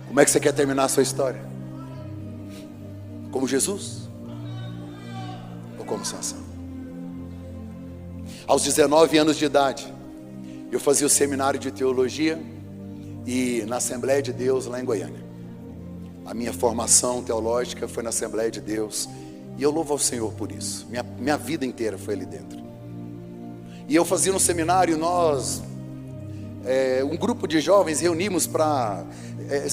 Como é que você quer terminar a sua história? Como Jesus? Ou como Sansão? Aos 19 anos de idade, eu fazia o seminário de teologia e na Assembleia de Deus lá em Goiânia. A minha formação teológica foi na Assembleia de Deus e eu louvo ao Senhor por isso. Minha vida inteira foi ali dentro. E eu fazia no seminário, nós, um grupo de jovens reunimos para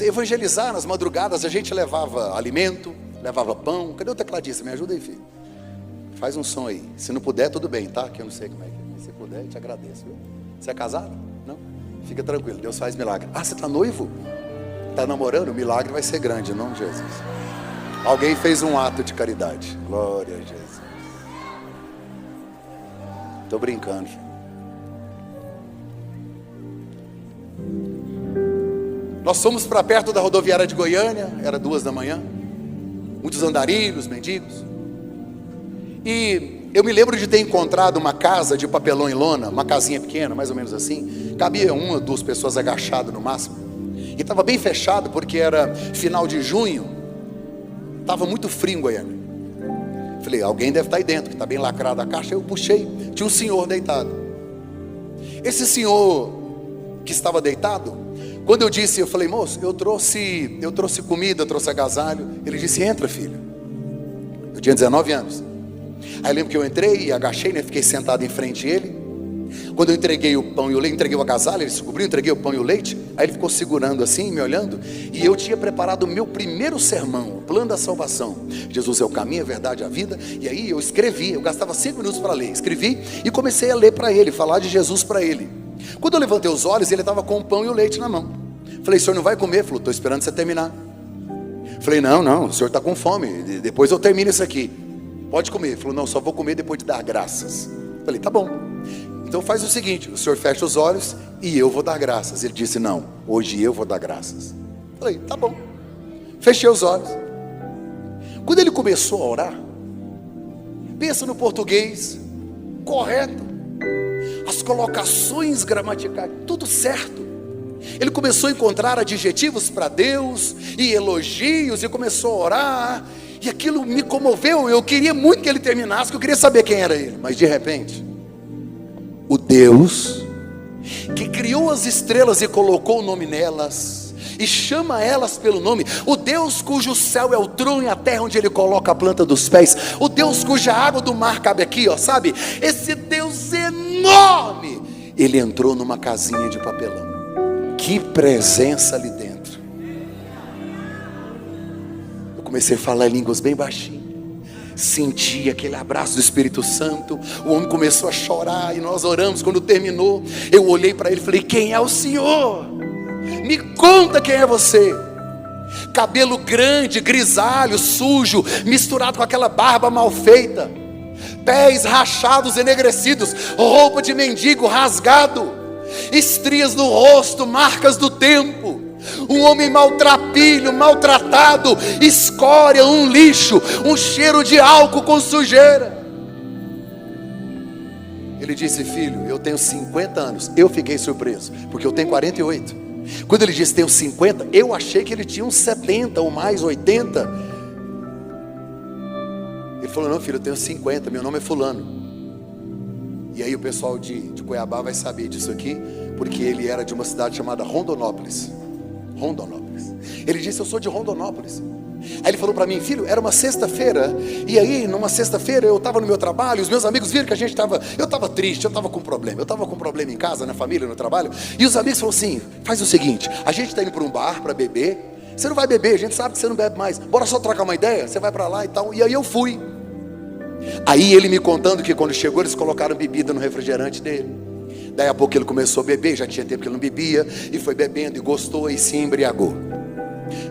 evangelizar nas madrugadas. A gente levava alimento, levava pão. Cadê o tecladista? Me ajuda aí, filho. Faz um som aí. Se não puder, tudo bem, tá? Que eu não sei como é que é. Se puder, eu te agradeço, viu? Você é casado? Não? Fica tranquilo, Deus faz milagre. Ah, você está noivo? Está namorando? O milagre vai ser grande, em nome de Jesus. Alguém fez um ato de caridade. Glória a Jesus. Estou brincando, filho. Nós fomos para perto da rodoviária de Goiânia. Era 2 da manhã. Muitos andarilhos, mendigos. E eu me lembro de ter encontrado uma casa de papelão e lona, uma casinha pequena, mais ou menos assim. Cabia 1 ou 2 pessoas agachadas no máximo. E estava bem fechado porque era final de junho. Estava muito frio em Goiânia. Falei, alguém deve estar aí dentro, que está bem lacrada a caixa. Eu puxei, tinha um senhor deitado. Esse senhor que estava deitado, quando eu disse, eu falei, moço, eu trouxe comida, eu trouxe agasalho. Ele disse, entra, filho. Eu tinha 19 anos. Aí eu lembro que eu entrei e agachei, né? Fiquei sentado em frente a ele. Quando eu entreguei o pão e o leite, entreguei o agasalho, ele se cobriu, entreguei o pão e o leite. Aí ele ficou segurando assim, me olhando. E eu tinha preparado o meu primeiro sermão, o plano da salvação. Jesus é o caminho, a verdade e a vida. E aí eu escrevi, eu gastava 5 minutos para ler. Escrevi e comecei a ler para ele, falar de Jesus para ele. Quando eu levantei os olhos, ele estava com o pão e o leite na mão. Falei, o senhor não vai comer? Ele falou, estou esperando você terminar. Falei, não, o senhor está com fome, depois eu termino isso aqui. Pode comer. Ele falou, não, só vou comer depois de dar graças. Falei, tá bom. Então faz o seguinte, o senhor fecha os olhos e eu vou dar graças. Ele disse, não, hoje eu vou dar graças. Falei, tá bom. Fechei os olhos. Quando ele começou a orar, pensa no português correto, as colocações gramaticais, tudo certo. Ele começou a encontrar adjetivos para Deus e elogios e começou a orar. E aquilo me comoveu. Eu queria muito que ele terminasse, que eu queria saber quem era ele. Mas de repente, o Deus que criou as estrelas e colocou o nome nelas e chama elas pelo nome, o Deus cujo céu é o trono e a terra onde ele coloca a planta dos pés, o Deus cuja água do mar cabe aqui, ó, sabe? Esse Deus enorme, ele entrou numa casinha de papelão. Que presença ali dentro. Eu comecei a falar em línguas bem baixinho. Senti aquele abraço do Espírito Santo. O homem começou a chorar e nós oramos. Quando terminou, eu olhei para ele e falei, quem é o Senhor? Me conta quem é você. Cabelo grande, grisalho, sujo, misturado com aquela barba mal feita, pés rachados, enegrecidos, roupa de mendigo rasgado, estrias no rosto, marcas do tempo. Um homem maltrapilho, maltratado, escória, um lixo, um cheiro de álcool com sujeira. Ele disse, filho, eu tenho 50 anos. Eu fiquei surpreso, porque eu tenho 48. Quando ele disse tenho 50, eu achei que ele tinha uns 70 ou mais, 80. Ele falou, não, filho, eu tenho 50, meu nome é fulano. E aí o pessoal de Cuiabá vai saber disso aqui, porque ele era de uma cidade chamada Rondonópolis. Ele disse, eu sou de Rondonópolis. Aí ele falou para mim, filho, era uma sexta-feira. E aí numa sexta-feira eu estava no meu trabalho. Os meus amigos viram que eu estava triste, eu estava com problema. Eu estava com problema em casa, na família, no trabalho. E os amigos falaram assim, faz o seguinte, a gente está indo para um bar para beber. Você não vai beber, a gente sabe que você não bebe mais. Bora só trocar uma ideia, você vai para lá e tal. E aí eu fui. Aí ele me contando que quando chegou eles colocaram bebida no refrigerante dele. Daí a pouco ele começou a beber, já tinha tempo que ele não bebia, e foi bebendo e gostou e se embriagou.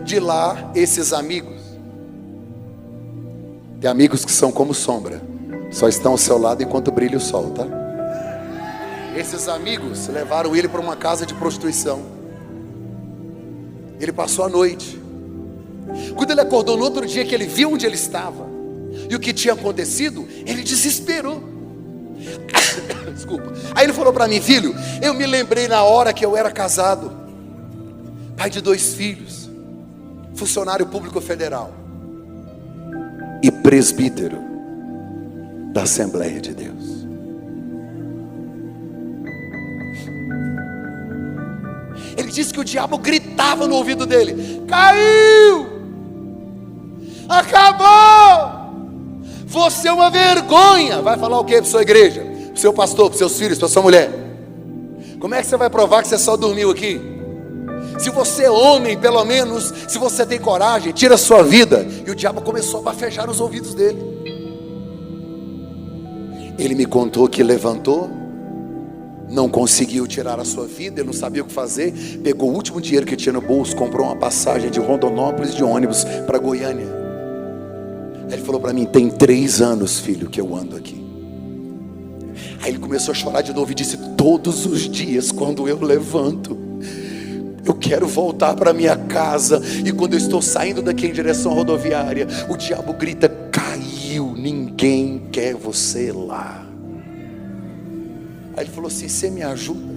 De lá, esses amigos, tem amigos que são como sombra, só estão ao seu lado enquanto brilha o sol, tá? Esses amigos levaram ele para uma casa de prostituição. Ele passou a noite. Quando ele acordou no outro dia, que ele viu onde ele estava e o que tinha acontecido, ele desesperou. Desculpa. Aí ele falou para mim, filho, eu me lembrei na hora que eu era casado, pai de 2 filhos, funcionário público federal e presbítero da Assembleia de Deus. Ele disse que o diabo gritava no ouvido dele: caiu, acabou, você é uma vergonha. Vai falar o que para sua igreja, para o seu pastor, para os seus filhos, para sua mulher? Como é que você vai provar que você só dormiu aqui? Se você é homem, pelo menos, se você tem coragem, tira a sua vida. E o diabo começou a bafejar nos ouvidos dele. Ele me contou que levantou, não conseguiu tirar a sua vida, ele não sabia o que fazer, pegou o último dinheiro que tinha no bolso, comprou uma passagem de Rondonópolis de ônibus para Goiânia. Aí ele falou para mim: tem 3 anos, filho, que eu ando aqui. Aí ele começou a chorar de novo e disse: todos os dias quando eu levanto, eu quero voltar para minha casa, e quando eu estou saindo daqui em direção à rodoviária, o diabo grita: caiu, ninguém quer você lá. Aí ele falou assim: você me ajuda?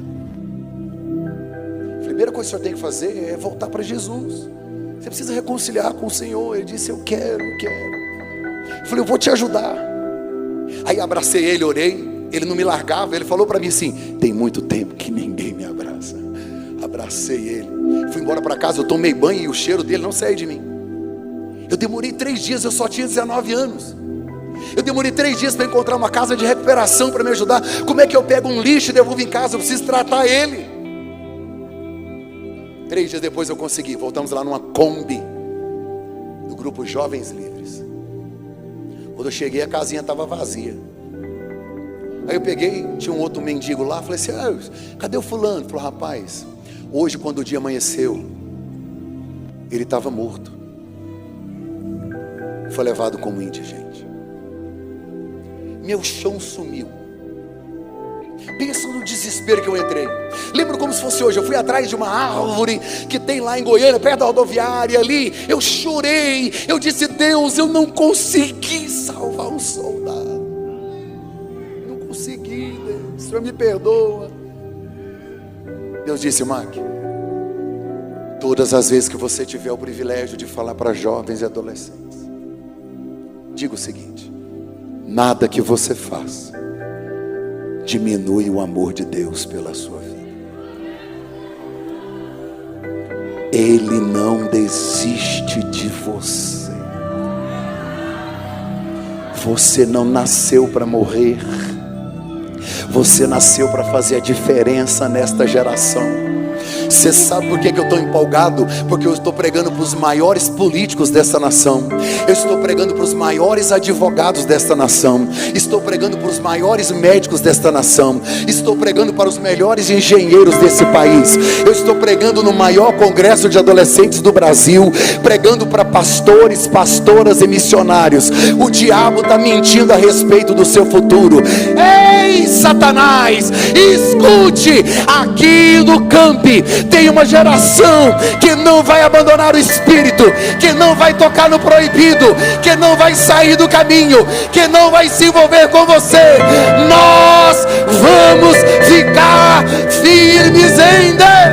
A primeira coisa que o senhor tem que fazer é voltar para Jesus. Você precisa reconciliar com o Senhor. Ele disse: eu quero. Eu falei: eu vou te ajudar. Aí abracei ele, orei. Ele não me largava. Ele falou para mim assim: tem muito tempo que ninguém me abraça. Abracei ele, fui embora para casa. Eu tomei banho e o cheiro dele não saiu de mim. Eu demorei 3 dias, eu só tinha 19 anos. Eu demorei 3 dias para encontrar uma casa de recuperação para me ajudar. Como é que eu pego um lixo e devolvo em casa? Eu preciso tratar ele. 3 dias depois eu consegui. Voltamos lá numa Kombi do grupo Jovens Livres. Quando eu cheguei, a casinha estava vazia. Aí eu peguei, tinha um outro mendigo lá. Falei assim: cadê o fulano? Ele falou: rapaz, hoje quando o dia amanheceu, ele estava morto. Foi levado como indigente. Meu chão sumiu. Pensa no desespero que eu entrei. Lembro como se fosse hoje. Eu fui atrás de uma árvore que tem lá em Goiânia, perto da rodoviária ali. Eu chorei. Eu disse: Deus, eu não consegui salvar um soldado. Não consegui, Deus. O Senhor me perdoa. Deus disse: Mac, todas as vezes que você tiver o privilégio de falar para jovens e adolescentes, diga o seguinte: nada que você faça diminui o amor de Deus pela sua vida. Ele não desiste de você. Você não nasceu para morrer. Você nasceu para fazer a diferença nesta geração. Você sabe por que eu estou empolgado? Porque eu estou pregando para os maiores políticos dessa nação. Eu estou pregando para os maiores advogados desta nação. Estou pregando para os maiores médicos desta nação. Estou pregando para os melhores engenheiros desse país. Eu estou pregando no maior congresso de adolescentes do Brasil. Pregando para pastores, pastoras e missionários. O diabo está mentindo a respeito do seu futuro. Ei, Satanás, escute, aqui no Camp tem uma geração que não vai abandonar o Espírito, que não vai tocar no proibido, que não vai sair do caminho, que não vai se envolver com você. Nós vamos ficar firmes em Deus.